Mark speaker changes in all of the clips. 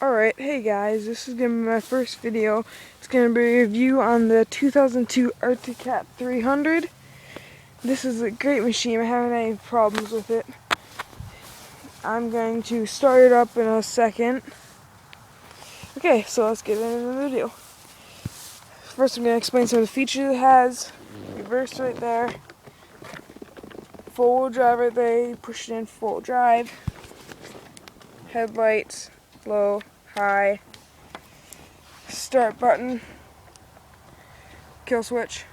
Speaker 1: Alright, hey guys, this is going to be my first video. It's going to be a review on the 2002 Arctic Cat 300. This is a great machine. I haven't had any problems with it. I'm going to start it up in a second. Okay, so let's get into the video. First I'm going to explain some of the features it has. Reverse right there. Full drive right there. You push it in full drive. Headlights, low, high. Start button, kill switch,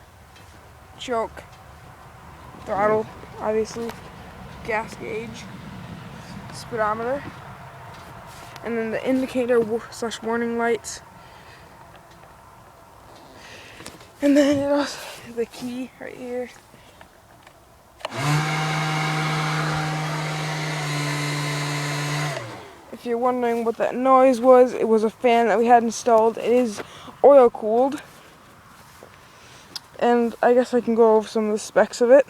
Speaker 1: choke, throttle, obviously, gas gauge, speedometer, and then the indicator / warning lights, and then it also the key right here. If you're wondering what that noise was, it was a fan that we had installed. It is oil cooled. And I guess I can go over some of the specs of it.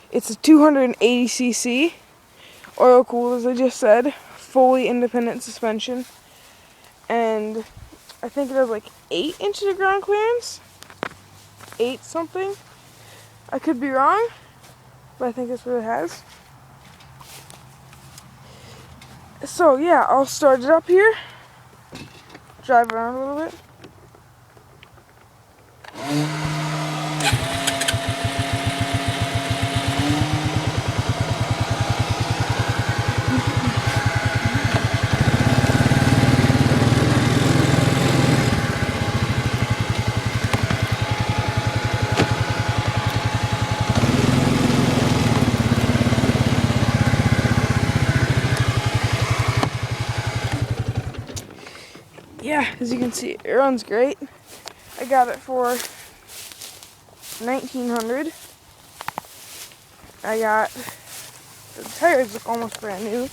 Speaker 1: It's a 280cc, oil cooled as I just said, fully independent suspension. And I think it has like 8 inches of ground clearance. 8 something. I could be wrong, but I think that's what it has. So yeah, I'll start it up here, drive around a little bit. Yeah, as you can see, it runs great. I got it for $1,900. I got the tires look almost brand new. You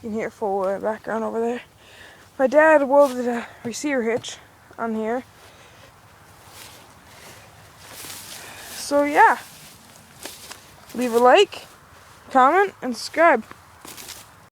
Speaker 1: can hear full background over there. My dad welded a receiver hitch on here. So yeah, leave a like, comment, and subscribe.